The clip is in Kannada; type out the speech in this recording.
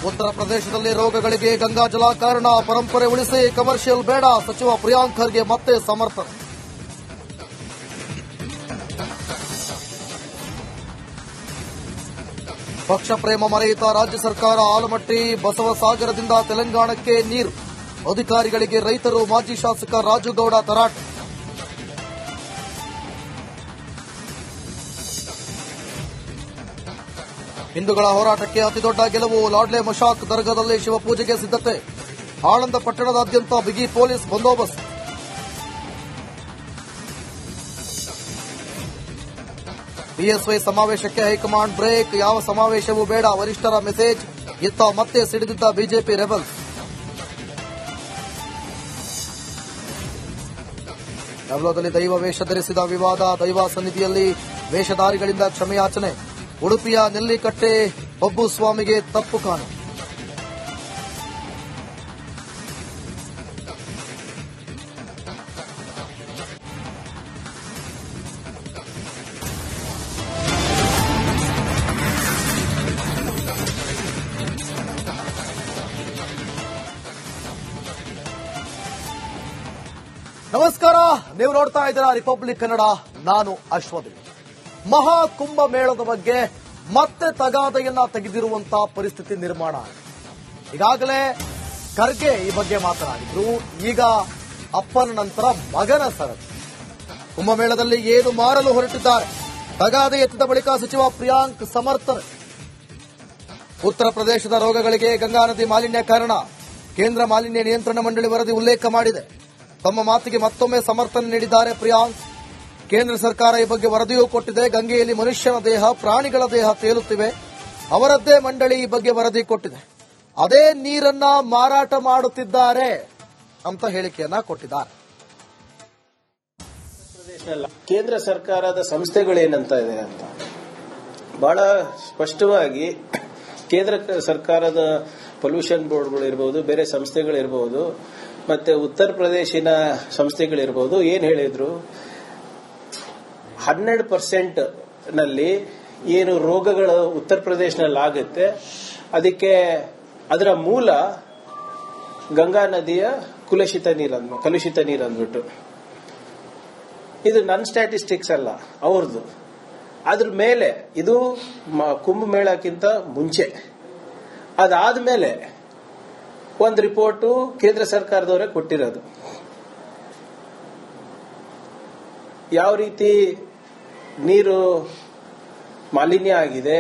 ಉತ್ತರ ಪ್ರದೇಶದಲ್ಲಿ ರೋಗಗಳಿಗೆ ಗಂಗಾ ಜಲ ಕಾರಣ, ಪರಂಪರೆ ಉಳಿಸಿ, ಕಮರ್ಷಿಯಲ್ ಬೇಡ. ಸಚಿವ ಪ್ರಿಯಾಂಕ್ ಖರ್ಗೆ ಮತ್ತೆ ಸಮರ್ಥನೆ. ಪಕ್ಷ ಪ್ರೇಮ ಮರೆಯಿತ ರಾಜ್ಯ ಸರ್ಕಾರ. ಆಲಮಟ್ಟಿ ಬಸವಸಾಗರದಿಂದ ತೆಲಂಗಾಣಕ್ಕೆ ನೀರು. ಅಧಿಕಾರಿಗಳಿಗೆ ರೈತರು. ಮಾಜಿ ಶಾಸಕ ರಾಜುಗೌಡ ತರಾಟೆ. ಹಿಂದೂಗಳ ಹೋರಾಟಕ್ಕೆ ಅತಿದೊಡ್ಡ ಗೆಲುವು. ಲಾಡ್ಲೆ ಮಶಾಕ್ ದರ್ಗಾದಲ್ಲಿ ಶಿವಪೂಜೆಗೆ ಸಿದ್ಧತೆ. ಆಳಂದ ಪಟ್ಟಣದಾದ್ಯಂತ ಬಿಗಿ ಪೊಲೀಸ್ ಬಂದೋಬಸ್ತ್. ಬಿಎಸ್ವೈ ಸಮಾವೇಶಕ್ಕೆ ಹೈಕಮಾಂಡ್ ಬ್ರೇಕ್. ಯಾವ ಸಮಾವೇಶವೂ ಬೇಡ, ವರಿಷ್ಠರ ಮೆಸೇಜ್. ಇತ್ತ ಮತ್ತೆ ಸಿಡಿದಿದ್ದ ಬಿಜೆಪಿ ರೆಬಲ್ಸ್. ನವಲದಲ್ಲಿ ದೈವ ವೇಷ ಧರಿಸಿದ ವಿವಾದ. ದೈವ ಸನ್ನಿಧಿಯಲ್ಲಿ ವೇಷಧಾರಿಗಳಿಂದ ಕ್ಷಮೆಯಾಚನೆ. ಉಡುಪಿಯ ನೆಲ್ಲಿಕಟ್ಟೆ ಬಬ್ಬು ಸ್ವಾಮಿಗೆ ತಪ್ಪು ಕಾಣು. ನಮಸ್ಕಾರ, ನೀವು ನೋಡ್ತಾ ಇದ್ದೀರಾ ರಿಪಬ್ಲಿಕ್ ಕನ್ನಡ. ನಾನು ಅಶ್ವಥ್. ಮಹಾ ಕುಂಭ ಮೇಳದ ಬಗ್ಗೆ ಮತ್ತೆ ತಗಾದೆಯನ್ನ ತೆಗೆದಿರುವಂತಹ ಪರಿಸ್ಥಿತಿ ನಿರ್ಮಾಣ ಆಗಿದೆ. ಈಗಾಗಲೇ ಖರ್ಗೆ ಈ ಬಗ್ಗೆ ಮಾತನಾಡಿದ್ರು. ಈಗ ಅಪ್ಪನ ನಂತರ ಮಗನ ಸರದಿ. ಕುಂಭಮೇಳದಲ್ಲಿ ಏನು ಮಾರಲು ಹೊರಟಿದ್ದಾರೆ? ತಗಾದೆ ಎತ್ತಿದ ಬಳಿಕ ಸಚಿವ ಪ್ರಿಯಾಂಕ್ ಸಮರ್ಥನೆ. ಉತ್ತರ ಪ್ರದೇಶದ ರೋಗಗಳಿಗೆ ಗಂಗಾ ನದಿ ಮಾಲಿನ್ಯ ಕಾರಣ. ಕೇಂದ್ರ ಮಾಲಿನ್ಯ ನಿಯಂತ್ರಣ ಮಂಡಳಿ ವರದಿ ಉಲ್ಲೇಖ ಮಾಡಿದೆ. ತಮ್ಮ ಮಾತಿಗೆ ಮತ್ತೊಮ್ಮೆ ಸಮರ್ಥನೆ ನೀಡಿದ್ದಾರೆ ಪ್ರಿಯಾಂಕ್. ಕೇಂದ್ರ ಸರ್ಕಾರ ಈ ಬಗ್ಗೆ ವರದಿಯೂ ಕೊಟ್ಟಿದೆ. ಗಂಗೆಯಲ್ಲಿ ಮನುಷ್ಯನ ದೇಹ, ಪ್ರಾಣಿಗಳ ದೇಹ ತೇಲುತ್ತಿವೆ. ಅವರದ್ದೇ ಮಂಡಳಿ ಈ ಬಗ್ಗೆ ವರದಿ ಕೊಟ್ಟಿದೆ. ಅದೇ ನೀರನ್ನ ಮಾರಾಟ ಮಾಡುತ್ತಿದ್ದಾರೆ ಅಂತ ಹೇಳಿಕೆಯನ್ನ ಕೊಟ್ಟಿದ್ದಾರೆ. ಕೇಂದ್ರ ಸರ್ಕಾರದ ಸಂಸ್ಥೆಗಳೇನಂತ ಇದೆ ಅಂತ ಬಹಳ ಸ್ಪಷ್ಟವಾಗಿ ಕೇಂದ್ರ ಸರ್ಕಾರದ ಪೊಲ್ಯೂಷನ್ ಬೋರ್ಡ್ಗಳಿರ್ಬೋದು, ಬೇರೆ ಸಂಸ್ಥೆಗಳಿರ್ಬೋದು, ಮತ್ತೆ ಉತ್ತರ ಪ್ರದೇಶಿನ ಸಂಸ್ಥೆಗಳಿರ್ಬೋದು, ಏನ್ ಹೇಳಿದ್ರು, 12% ನಲ್ಲಿ ಏನು ರೋಗಗಳು ಉತ್ತರ ಪ್ರದೇಶನಲ್ಲಿ ಆಗುತ್ತೆ, ಅದಕ್ಕೆ ಅದರ ಮೂಲ ಗಂಗಾ ನದಿಯ ಕಲುಷಿತ ನೀರು ಅಂದ್ಬಿಟ್ಟು. ಇದು ನನ್ನ ಸ್ಟ್ಯಾಟಿಸ್ಟಿಕ್ಸ್ ಅಲ್ಲ, ಅವ್ರದ್ದು. ಅದ್ರ ಮೇಲೆ ಇದು ಕುಂಭಮೇಳಕ್ಕಿಂತ ಮುಂಚೆ, ಅದಾದ್ಮೇಲೆ ಒಂದು ರಿಪೋರ್ಟು ಕೇಂದ್ರ ಸರ್ಕಾರದವರೇ ಕೊಟ್ಟಿರೋದು. ಯಾವ ರೀತಿ ನೀರು ಮಾಲಿನ್ಯ ಆಗಿದೆ,